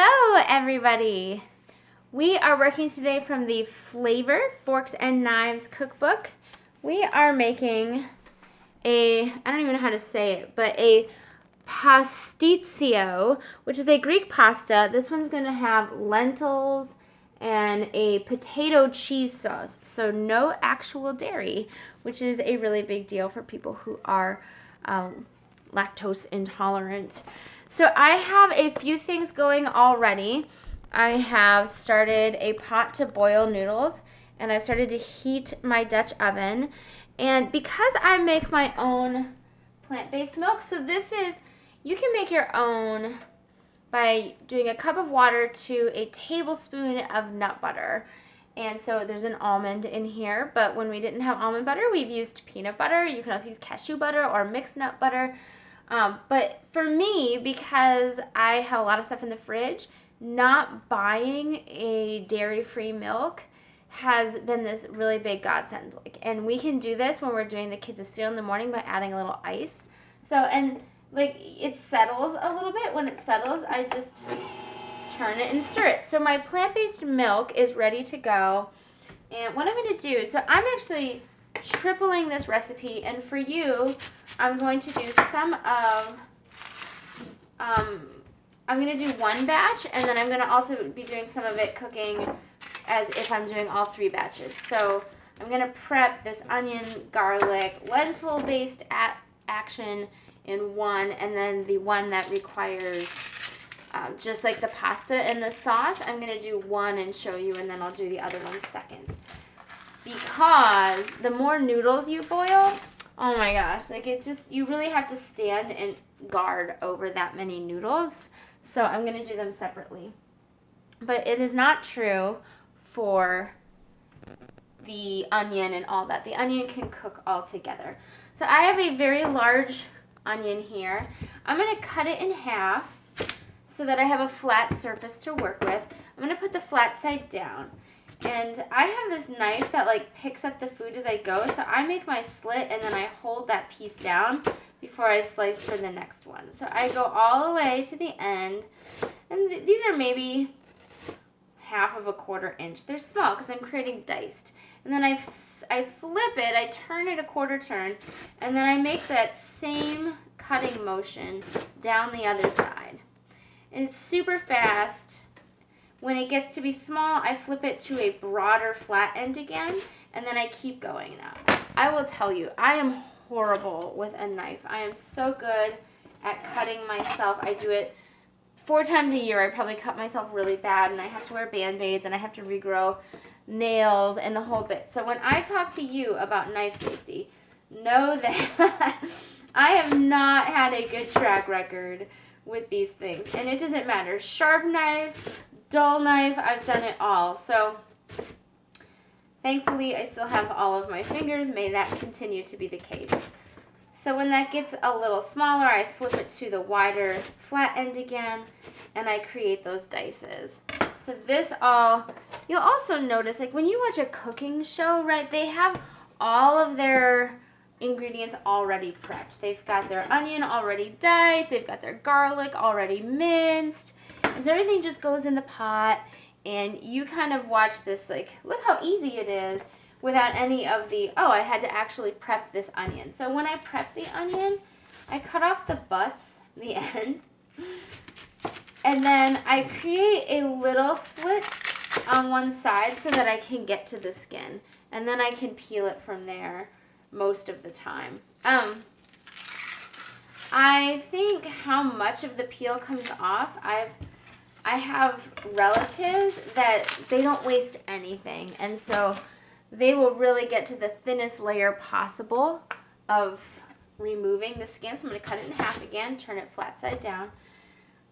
Hello, everybody. We are working today from the Flavor Forks and Knives Cookbook. We are making I don't even know how to say it, but a Pastitsio, which is a Greek pasta. This one's going to have lentils and a potato cheese sauce, so no actual dairy, which is a really big deal for people who are lactose intolerant. So I have a few things going already. I have started a pot to boil noodles, and I've started to heat my Dutch oven. And because I make my own plant-based milk, so this is, you can make your own by doing a cup of water to a tablespoon of nut butter. And so there's an almond in here, but when we didn't have almond butter, we've used peanut butter. You can also use cashew butter or mixed nut butter. But for me, because I have a lot of stuff in the fridge, not buying a dairy-free milk has been this really big godsend. And we can do this when we're doing the kids' cereal in the morning by adding a little ice. So, and it settles a little bit. When it settles, I just turn it and stir it. So my plant-based milk is ready to go. And what I'm going to do, so I'm actually tripling this recipe, and for you, I'm going to do some of, I'm going to do one batch, and then I'm going to also be doing some of it cooking as if I'm doing all 3 batches. So I'm going to prep this onion, garlic, lentil-based action in one, and then the one that requires just like the pasta and the sauce, I'm going to do one and show you, and then I'll do the other one second. Because the more noodles you boil, oh my gosh, you really have to stand and guard over that many noodles. So I'm going to do them separately. But it is not true for the onion and all that. The onion can cook all together. So I have a very large onion here. I'm going to cut it in half so that I have a flat surface to work with. I'm going to put the flat side down. And I have this knife that picks up the food as I go, so I make my slit and then I hold that piece down before I slice for the next one. So I go all the way to the end, and these are maybe 1/2 of a 1/4 inch. They're small because I'm creating diced. And then I flip it, I turn it a 1/4 turn, and then I make that same cutting motion down the other side. And it's super fast. When it gets to be small, I flip it to a broader flat end again, and then I keep going now. I will tell you, I am horrible with a knife. I am so good at cutting myself. I do it 4 times a year. I probably cut myself really bad, and I have to wear Band-Aids, and I have to regrow nails and the whole bit. So when I talk to you about knife safety, know that I have not had a good track record with these things. And it doesn't matter. Sharp knife, dull knife, I've done it all. So thankfully I still have all of my fingers. May that continue to be the case. So when that gets a little smaller, I flip it to the wider flat end again, and I create those dices. So this you'll also notice, when you watch a cooking show, right, they have all of their ingredients already prepped. They've got their onion already diced, they've got their garlic already minced, and so everything just goes in the pot, and you kind of watch this, look how easy it is, without any of the, I had to actually prep this onion. So when I prep the onion, I cut off the butts, the end, and then I create a little slit on one side so that I can get to the skin, and then I can peel it from there most of the time. I think how much of the peel comes off, I have relatives that they don't waste anything, and so they will really get to the thinnest layer possible of removing the skin. So I'm going to cut it in half again, turn it flat side down.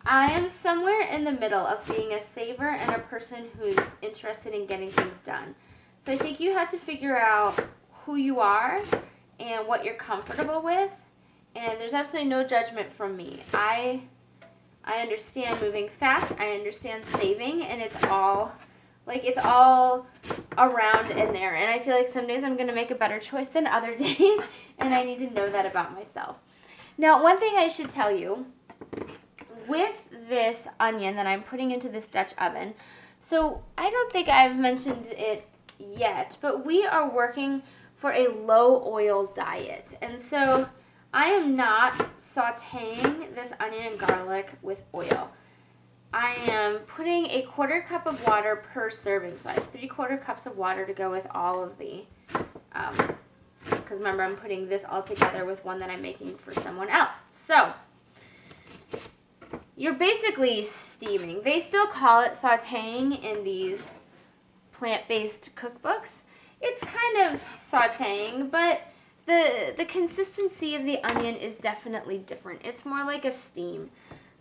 I am somewhere in the middle of being a saver and a person who's interested in getting things done. So I think you have to figure out who you are and what you're comfortable with, and there's absolutely no judgment from me. I understand moving fast, I understand saving, and it's all around in there. And I feel like some days I'm going to make a better choice than other days, and I need to know that about myself. Now, one thing I should tell you, with this onion that I'm putting into this Dutch oven. So I don't think I've mentioned it yet, but we are working for a low oil diet. And so I am not sauteing this onion and garlic with oil. I am putting a 1/4 cup of water per serving. So I have 3/4 cups of water to go with all of the, because remember I'm putting this all together with one that I'm making for someone else. So you're basically steaming. They still call it sauteing in these plant-based cookbooks. It's kind of sauteing, but the consistency of the onion is definitely different. It's more like a steam.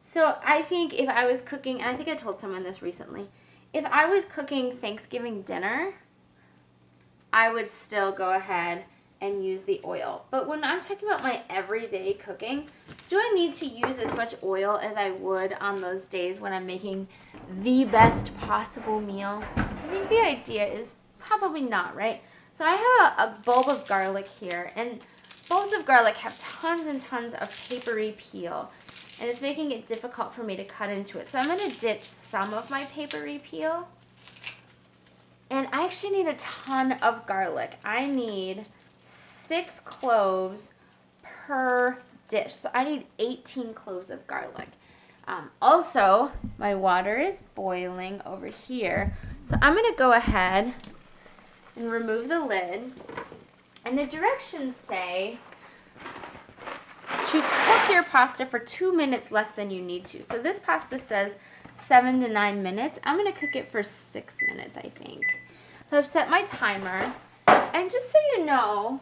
So I think if I was cooking, and I think I told someone this recently, if I was cooking Thanksgiving dinner, I would still go ahead and use the oil. But when I'm talking about my everyday cooking, do I need to use as much oil as I would on those days when I'm making the best possible meal? I think the idea is probably not, right? So I have a bulb of garlic here, and bulbs of garlic have tons and tons of papery peel, and it's making it difficult for me to cut into it. So I'm going to ditch some of my papery peel. And I actually need a ton of garlic. I need 6 cloves per dish. So I need 18 cloves of garlic. Also, my water is boiling over here. So I'm going to go ahead and remove the lid. And the directions say to cook your pasta for 2 minutes less than you need to. So this pasta says 7 to 9 minutes. I'm going to cook it for 6 minutes, I think. So I've set my timer. And just so you know,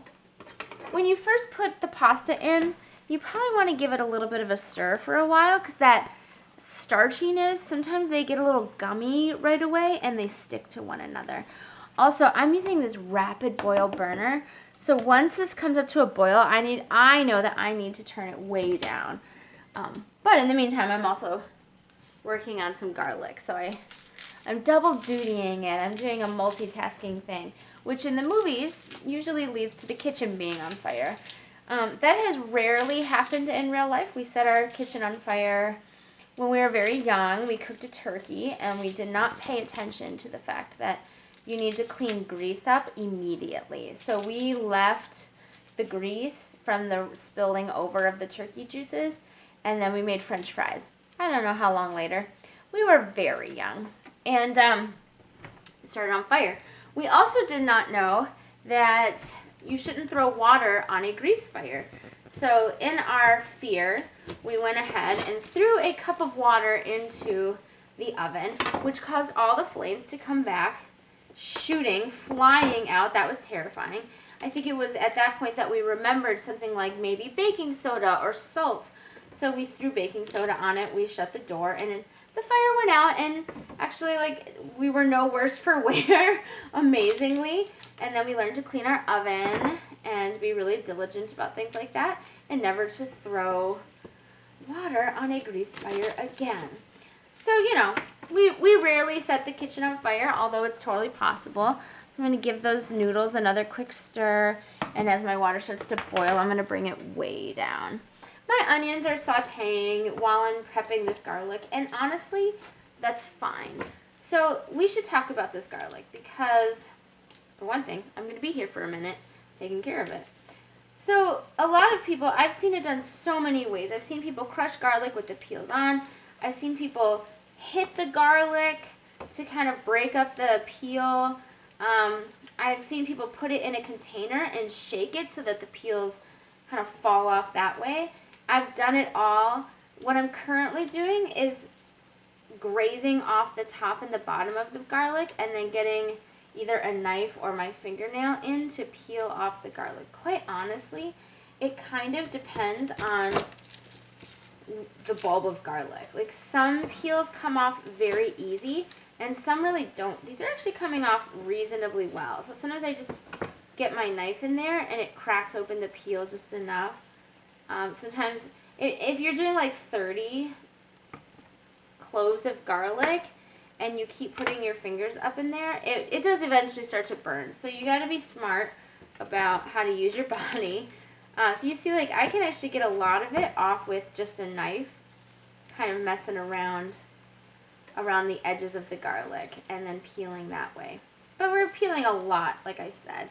when you first put the pasta in, you probably want to give it a little bit of a stir for a while, because that starchiness, sometimes they get a little gummy right away and they stick to one another. Also, I'm using this rapid boil burner. So once this comes up to a boil, I know that I need to turn it way down. But in the meantime, I'm also working on some garlic. So I'm double dutying it. I'm doing a multitasking thing, which in the movies usually leads to the kitchen being on fire. That has rarely happened in real life. We set our kitchen on fire when we were very young. We cooked a turkey, and we did not pay attention to the fact that you need to clean grease up immediately. So we left the grease from the spilling over of the turkey juices, and then we made French fries. I don't know how long later. We were very young, and it started on fire. We also did not know that you shouldn't throw water on a grease fire. So in our fear, we went ahead and threw a cup of water into the oven, which caused all the flames to come back, shooting, flying out. That was terrifying. I think it was at that point that we remembered something like maybe baking soda or salt. So we threw baking soda on it, we shut the door, and the fire went out, and actually, like, we were no worse for wear, amazingly. And then we learned to clean our oven and be really diligent about things like that, and never to throw water on a grease fire again. So, you know, we rarely set the kitchen on fire, although it's totally possible. So I'm going to give those noodles another quick stir, and as my water starts to boil, I'm going to bring it way down. My onions are sauteing while I'm prepping this garlic, and honestly, that's fine. So we should talk about this garlic because, for one thing, I'm going to be here for a minute taking care of it. So a lot of people, I've seen it done so many ways. I've seen people crush garlic with the peels on. I've seen people hit the garlic to kind of break up the peel. I've seen people put it in a container and shake it so that the peels kind of fall off that way. I've done it all. What I'm currently doing is grazing off the top and the bottom of the garlic and then getting either a knife or my fingernail in to peel off the garlic. Quite honestly, it kind of depends on the bulb of garlic. Like, some peels come off very easy and some really don't. These are actually coming off reasonably well. So sometimes I just get my knife in there and it cracks open the peel just enough. Sometimes if you're doing like 30 cloves of garlic and you keep putting your fingers up in there, it does eventually start to burn. So you got to be smart about how to use your body. So you see, like, I can actually get a lot of it off with just a knife, kind of messing around the edges of the garlic and then peeling that way. But we're peeling a lot, like I said.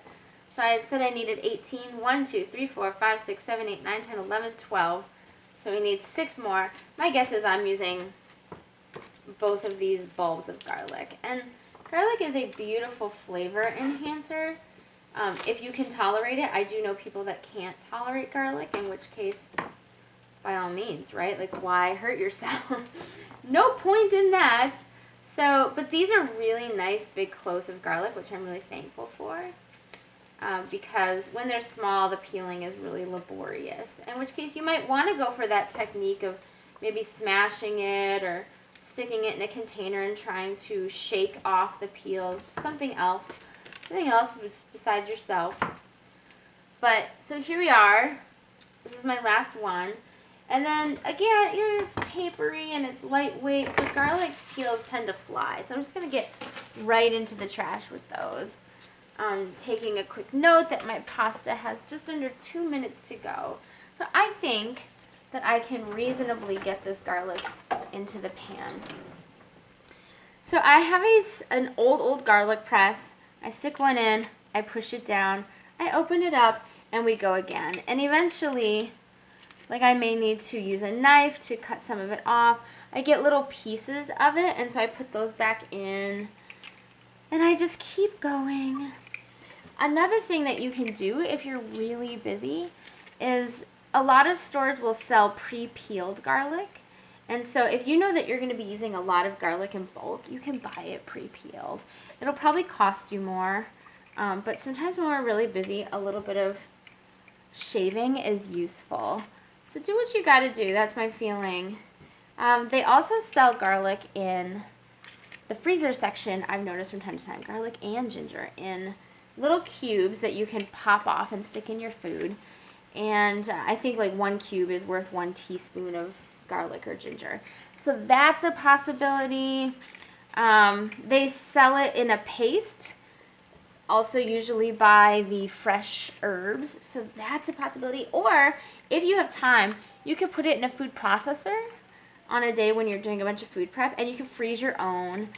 So I said I needed 18. 1, 2, 3, 4, 5, 6, 7, 8, 9, 10, 11, 12. So we need 6 more. My guess is I'm using both of these bulbs of garlic. And garlic is a beautiful flavor enhancer. If you can tolerate it. I do know people that can't tolerate garlic, in which case, by all means, right? Like, why hurt yourself? No point in that. So, but these are really nice big cloves of garlic, which I'm really thankful for. Because when they're small, the peeling is really laborious. In which case, you might want to go for that technique of maybe smashing it or sticking it in a container and trying to shake off the peels. Something else besides yourself. But, so here we are. This is my last one. And then, again, it's papery and it's lightweight, so garlic peels tend to fly. So I'm just going to get right into the trash with those. Taking a quick note that my pasta has just under 2 minutes to go. So I think that I can reasonably get this garlic into the pan. So I have an old garlic press. I stick one in, I push it down, I open it up, and we go again. And eventually, like, I may need to use a knife to cut some of it off. I get little pieces of it, and so I put those back in. And I just keep going. Another thing that you can do if you're really busy is a lot of stores will sell pre-peeled garlic. And so if you know that you're going to be using a lot of garlic in bulk, you can buy it pre-peeled. It'll probably cost you more, but sometimes when we're really busy, a little bit of shaving is useful. So do what you got to do. That's my feeling. They also sell garlic in the freezer section, I've noticed from time to time, garlic and ginger in little cubes that you can pop off and stick in your food. And I think like 1 cube is worth 1 teaspoon of garlic or ginger. So that's a possibility. They sell it in a paste, also usually by the fresh herbs. So that's a possibility. Or if you have time, you could put it in a food processor on a day when you're doing a bunch of food prep, and you can freeze your own.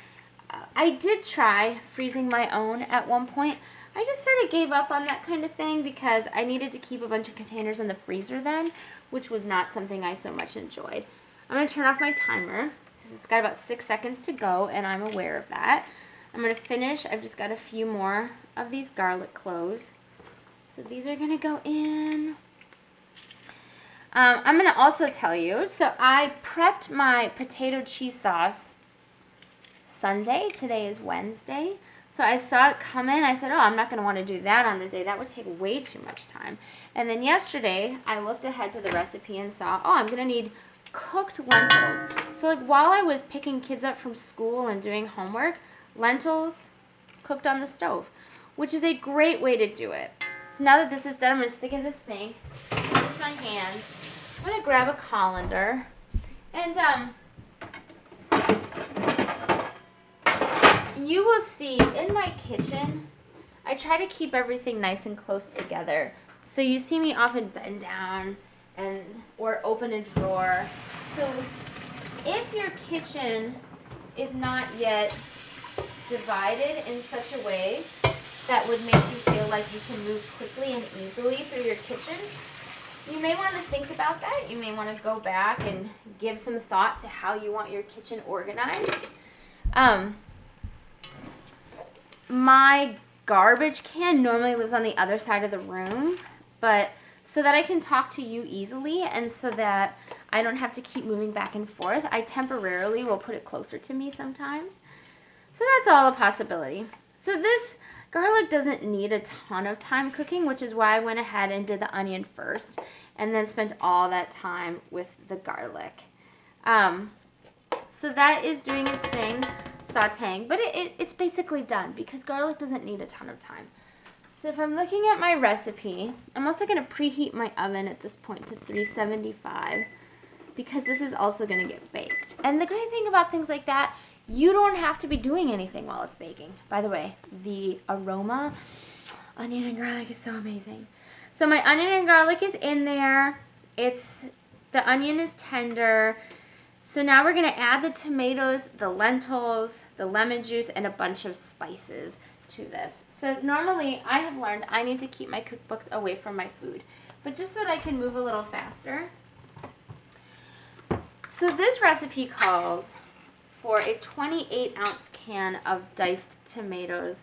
I did try freezing my own at one point. I just sort of gave up on that kind of thing because I needed to keep a bunch of containers in the freezer then, which was not something I so much enjoyed. I'm going to turn off my timer because it's got about 6 seconds to go, and I'm aware of that. I'm going to finish. I've just got a few more of these garlic cloves. So these are going to go in. I'm going to also tell you, so I prepped my potato cheese sauce Sunday. Today is Wednesday. So I saw it come in. I said, oh, I'm not going to want to do that on the day. That would take way too much time. And then yesterday, I looked ahead to the recipe and saw, oh, I'm going to need cooked lentils. So like while I was picking kids up from school and doing homework, lentils cooked on the stove, which is a great way to do it. So now that this is done, I'm going to stick it in the sink. Use my hands. I'm going to grab a colander. And you will see in my kitchen, I try to keep everything nice and close together. So you see me often bend down or open a drawer. So if your kitchen is not yet divided in such a way that would make you feel like you can move quickly and easily through your kitchen, you may want to think about that. You may want to go back and give some thought to how you want your kitchen organized. My garbage can normally lives on the other side of the room, but so that I can talk to you easily and so that I don't have to keep moving back and forth, I temporarily will put it closer to me sometimes. So that's all a possibility. So this garlic doesn't need a ton of time cooking, which is why I went ahead and did the onion first and then spent all that time with the garlic. So that is doing its thing, sauteing, but it's basically done because garlic doesn't need a ton of time. So if I'm looking at my recipe, I'm also going to preheat my oven at this point to 375 because this is also going to get baked. And the great thing about things like that, you don't have to be doing anything while it's baking. By the way, the aroma, onion and garlic is so amazing. So my onion and garlic is in there. The onion is tender. So now we're going to add the tomatoes, the lentils, the lemon juice, and a bunch of spices to this. So normally I have learned I need to keep my cookbooks away from my food, but just so that I can move a little faster. So this recipe calls for a 28-ounce can of diced tomatoes.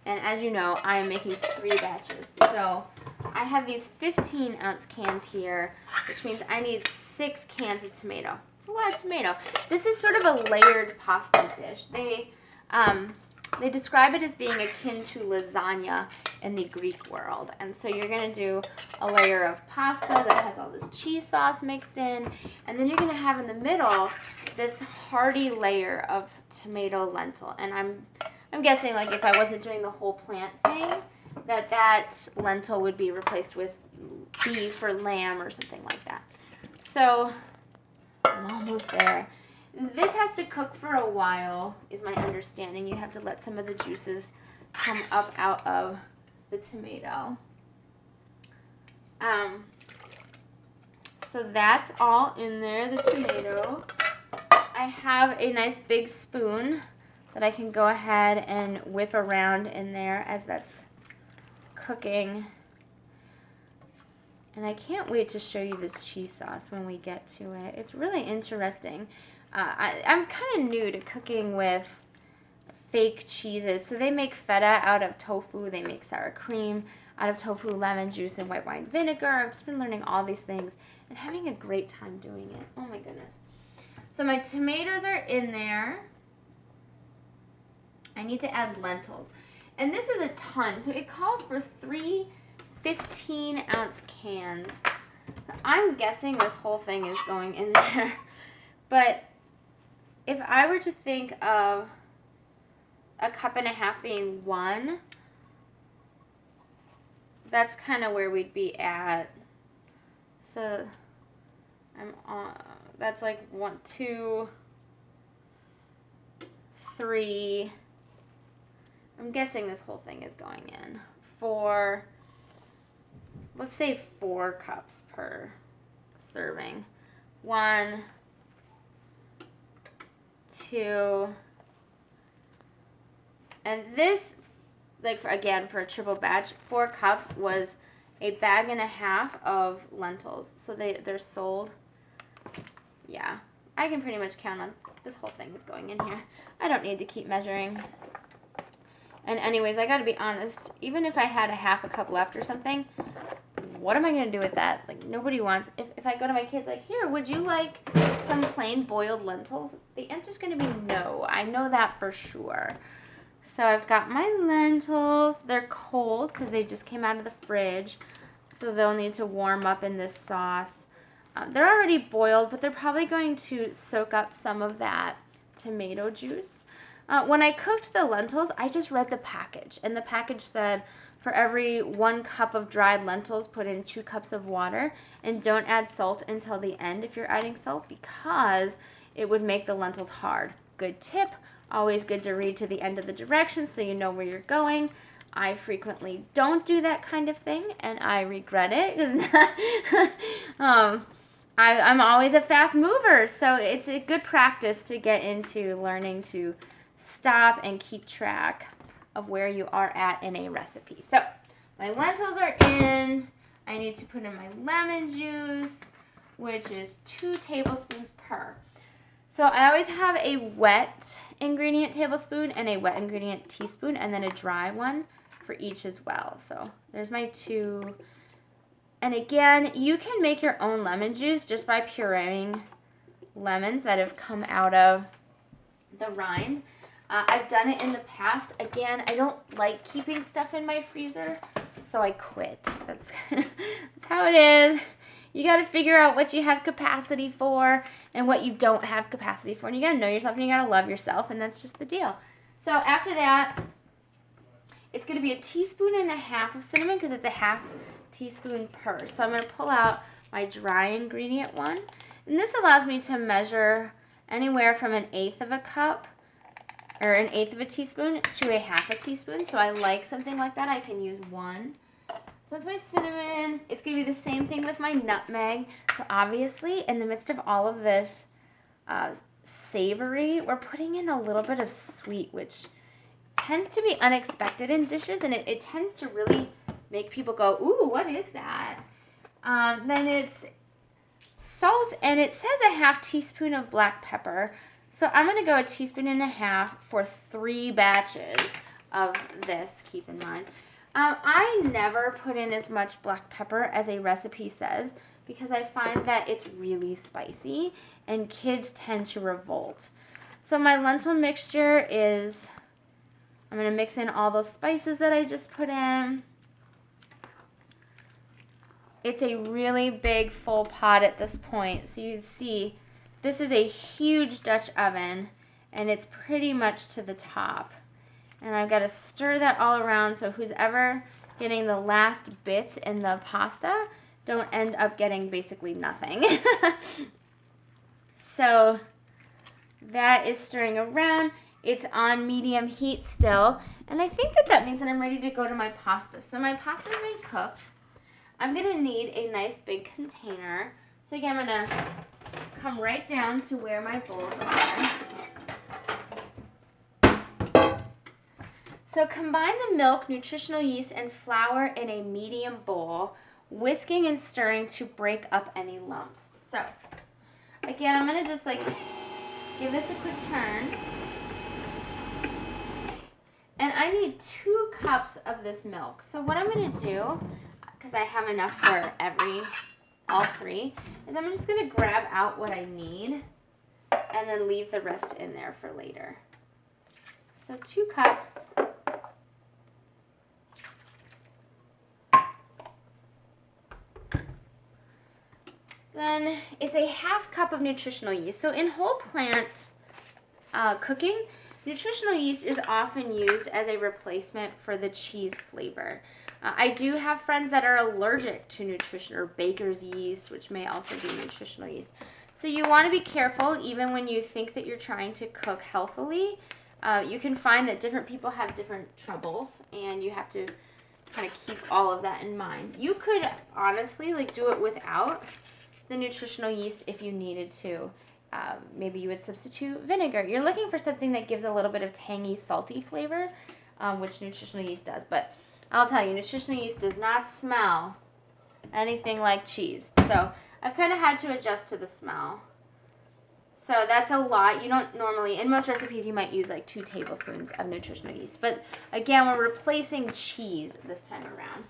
And as you know, I am making 3 batches. So I have these 15-ounce cans here, which means I need 6 cans of tomato. It's a lot of tomato. This is sort of a layered pasta dish. They describe it as being akin to lasagna in the Greek world. And so you're going to do a layer of pasta that has all this cheese sauce mixed in. And then you're going to have in the middle this hearty layer of tomato lentil. And I'm guessing, like, if I wasn't doing the whole plant thing, that lentil would be replaced with beef or lamb or something like that. So I'm almost there. This has to cook for a while, is my understanding. You have to let some of the juices come up out of the tomato. So that's all in there, the tomato. I have a nice big spoon that I can go ahead and whip around in there as that's cooking. And I can't wait to show you this cheese sauce when we get to it. It's really interesting. I'm kind of new to cooking with fake cheeses. So they make feta out of tofu. They make sour cream out of tofu, lemon juice, and white wine vinegar. I've just been learning all these things and having a great time doing it. Oh my goodness. So my tomatoes are in there. I need to add lentils. And this is a ton. So it calls for 3 15-ounce cans. I'm guessing this whole thing is going in there. But if I were to think of a cup and a half being 1, that's kind of where we'd be at. So I'm on, that's like 1, 2, 3. I'm guessing this whole thing is going in. 4, let's say 4 cups per serving. 1, 2, and this, like, again, for a triple batch, 4 cups was a bag and a half of lentils. So they're sold. Yeah, I can pretty much count on this whole thing is going in here. I don't need to keep measuring. And anyways, I gotta be honest, even if I had a half a cup left or something, what am I gonna do with that? Like, nobody wants, if I go to my kids like, here, would you like some plain boiled lentils? The answer's gonna be no. I know that for sure. So I've got my lentils. They're cold because they just came out of the fridge. So they'll need to warm up in this sauce. They're already boiled, but they're probably going to soak up some of that tomato juice. When I cooked the lentils, I just read the package. And the package said, for every 1 cup of dried lentils, put in 2 cups of water. And don't add salt until the end if you're adding salt, because it would make the lentils hard. Good tip. Always good to read to the end of the directions so you know where you're going. I frequently don't do that kind of thing, and I regret it. I'm always a fast mover, so it's a good practice to get into learning to stop and keep track of where you are at in a recipe. So my lentils are in. I need to put in my lemon juice, which is 2 tablespoons per. So I always have a wet ingredient tablespoon and a wet ingredient teaspoon, and then a dry one for each as well. So there's my 2. And again, you can make your own lemon juice just by pureeing lemons that have come out of the rind. I've done it in the past. Again, I don't like keeping stuff in my freezer, so I quit. That's how it is. You got to figure out what you have capacity for and what you don't have capacity for. And you got to know yourself and you got to love yourself, and that's just the deal. So after that, it's going to be 1.5 teaspoons of cinnamon because it's a 1/2 teaspoon per. So I'm going to pull out my dry ingredient one. And this allows me to measure anywhere from 1/8 of a cup or 1/8 teaspoon to a 1/2 teaspoon. So I like something like that. I can use 1. So that's my cinnamon. It's going to be the same thing with my nutmeg. So obviously, in the midst of all of this savory. We're putting in a little bit of sweet, which tends to be unexpected in dishes, and it tends to really make people go, ooh, what is that? Then it's salt, and it says a half teaspoon of black pepper. So I'm going to go 1.5 teaspoons for 3 batches of this, keep in mind. I never put in as much black pepper as a recipe says because I find that it's really spicy and kids tend to revolt. So my lentil mixture is, I'm going to mix in all those spices that I just put in. It's a really big full pot at this point. So you see, this is a huge Dutch oven and it's pretty much to the top. And I've got to stir that all around so who's ever getting the last bits in the pasta don't end up getting basically nothing. So that is stirring around. It's on medium heat still. And I think that means that I'm ready to go to my pasta. So my pasta's been cooked. I'm going to need a nice big container. So again, I'm going to come right down to where my bowls are. So combine the milk, nutritional yeast, and flour in a medium bowl, whisking and stirring to break up any lumps. So again, I'm going to just give this a quick turn. And I need 2 cups of this milk. So what I'm going to do, because I have enough for all 3, is I'm just going to grab out what I need and then leave the rest in there for later. So 2 cups. Then it's a 1/2 cup of nutritional yeast. So in whole plant cooking, nutritional yeast is often used as a replacement for the cheese flavor. I do have friends that are allergic to nutrition or baker's yeast, which may also be nutritional yeast. So you want to be careful even when you think that you're trying to cook healthily. You can find that different people have different troubles, and you have to kind of keep all of that in mind. You could honestly do it without the nutritional yeast if you needed to. Maybe you would substitute vinegar. You're looking for something that gives a little bit of tangy, salty flavor, which nutritional yeast does. But I'll tell you, nutritional yeast does not smell anything like cheese. So I've kind of had to adjust to the smell. So that's a lot. You don't normally, in most recipes, you might use 2 tablespoons of nutritional yeast. But again, we're replacing cheese this time around.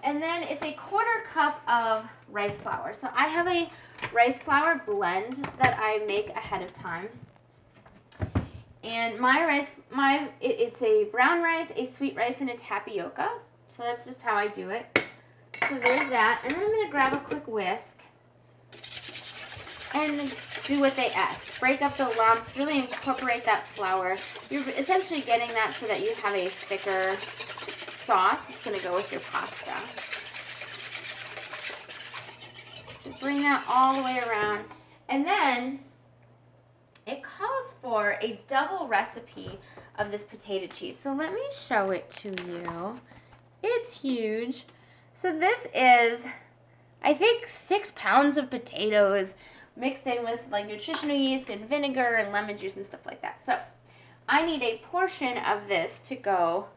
And then it's a 1/4 cup of rice flour. So I have a rice flour blend that I make ahead of time. And my rice, it's a brown rice, a sweet rice, and a tapioca. So that's just how I do it. So there's that. And then I'm going to grab a quick whisk and do what they ask. Break up the lumps, really incorporate that flour. You're essentially getting that so that you have a thicker sauce. It's going to go with your pasta. So bring that all the way around. And then it calls for a double recipe of this potato cheese. So let me show it to you. It's huge. So this is, I think, 6 pounds of potatoes mixed in with nutritional yeast and vinegar and lemon juice and stuff like that. So I need a portion of this to go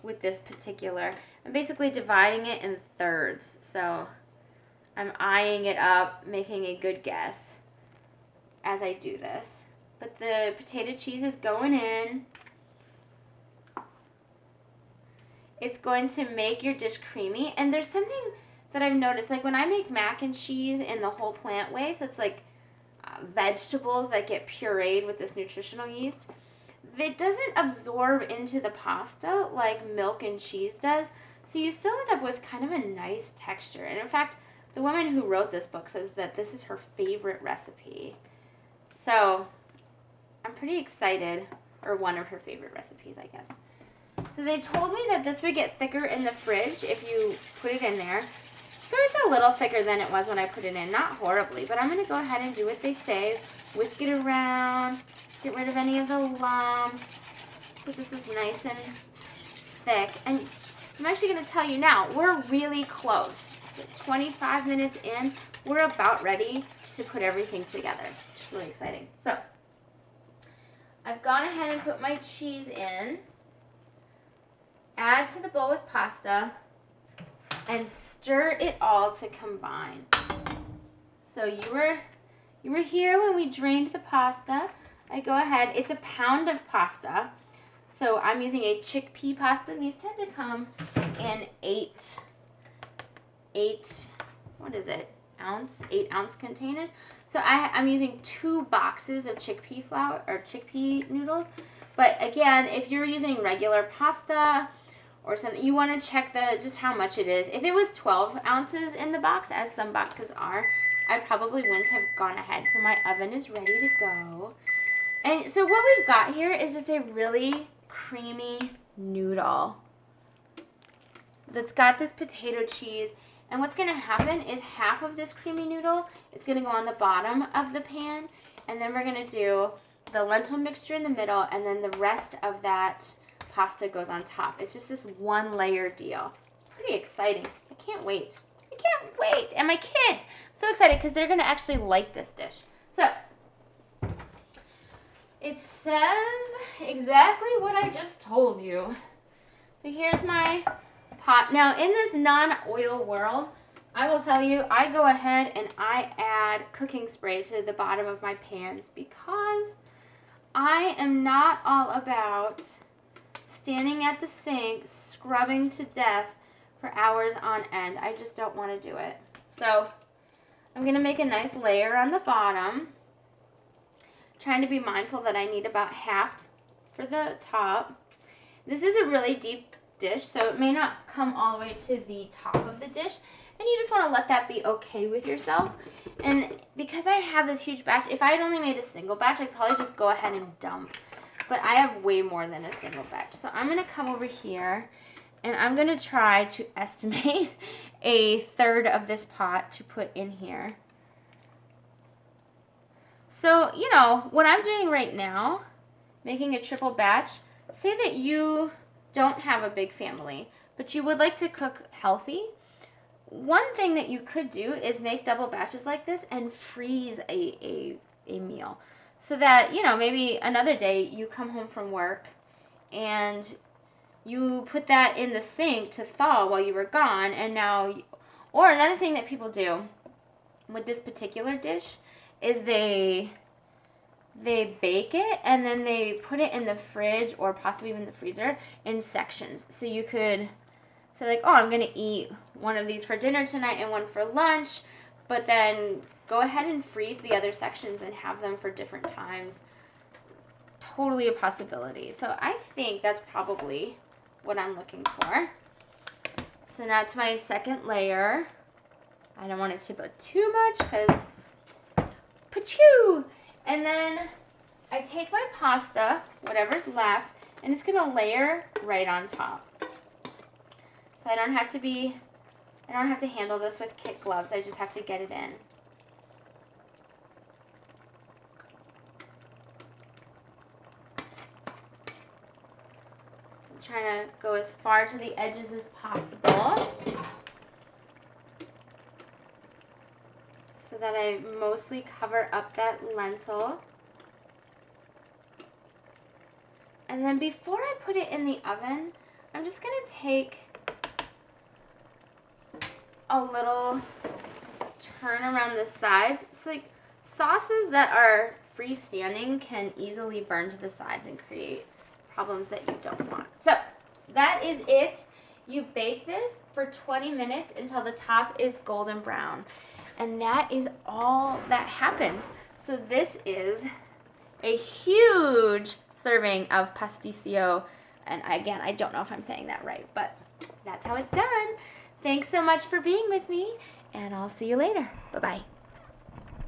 with this particular. I'm basically dividing it in thirds. So I'm eyeing it up, making a good guess as I do this. But the potato cheese is going in. It's going to make your dish creamy. And there's something that I've noticed, when I make mac and cheese in the whole plant way, so it's vegetables that get pureed with this nutritional yeast, it doesn't absorb into the pasta like milk and cheese does. So you still end up with kind of a nice texture. And in fact, the woman who wrote this book says that this is her favorite recipe. So I'm pretty excited, or one of her favorite recipes, I guess. So they told me that this would get thicker in the fridge if you put it in there. So it's a little thicker than it was when I put it in. Not horribly, but I'm going to go ahead and do what they say. Whisk it around. Get rid of any of the lumps. So this is nice and thick. And I'm actually going to tell you now, we're really close. So 25 minutes in, we're about ready to put everything together. really exciting. So I've gone ahead and put my cheese in, add to the bowl with pasta, and stir it all to combine. So you were here when we drained the pasta. I go ahead, it's a pound of pasta. So I'm using a chickpea pasta. These tend to come in 8 ounce containers. So I'm using 2 boxes of chickpea flour or chickpea noodles. But again, if you're using regular pasta or something, you want to check just how much it is. If it was 12 ounces in the box, as some boxes are, I probably wouldn't have gone ahead. So my oven is ready to go. And so what we've got here is just a really creamy noodle that's got this potato cheese. And what's going to happen is half of this creamy noodle is going to go on the bottom of the pan. And then we're going to do the lentil mixture in the middle. And then the rest of that pasta goes on top. It's just this one layer deal. Pretty exciting. I can't wait. I can't wait. And my kids, I'm so excited because they're going to actually like this dish. So it says exactly what I just told you. So here's my pot. Now in this non-oil world, I will tell you, I go ahead and I add cooking spray to the bottom of my pans because I am not all about standing at the sink scrubbing to death for hours on end. I just don't want to do it. So I'm going to make a nice layer on the bottom, trying to be mindful that I need about half for the top. This is a really deep dish, so it may not come all the way to the top of the dish, and you just want to let that be okay with yourself. And because I have this huge batch, if I had only made a single batch, I'd probably just go ahead and dump. But I have way more than a single batch. So I'm going to come over here, and I'm going to try to estimate a third of this pot to put in here. So, you know, what I'm doing right now, making a triple batch, say that you don't have a big family, but you would like to cook healthy. One thing that you could do is make double batches like this and freeze a meal. So that, you know, maybe another day you come home from work and you put that in the sink to thaw while you were gone, and now, or another thing that people do with this particular dish is they bake it and then they put it in the fridge or possibly even the freezer in sections. So you could say like, oh, I'm going to eat one of these for dinner tonight and one for lunch, but then go ahead and freeze the other sections and have them for different times. Totally a possibility. So I think that's probably what I'm looking for. So that's my second layer. I don't want it to put too much because pachoo! And then I take my pasta, whatever's left, and it's gonna layer right on top. So I don't have to handle this with kid gloves. I just have to get it in. I'm trying to go as far to the edges as possible, so that I mostly cover up that lentil. And then before I put it in the oven, I'm just going to take a little turn around the sides. So like sauces that are freestanding can easily burn to the sides and create problems that you don't want. So that is it. You bake this for 20 minutes until the top is golden brown. And that is all that happens. So this is a huge serving of Pastitsio. And again, I don't know if I'm saying that right, but that's how it's done. Thanks so much for being with me, and I'll see you later. Bye-bye.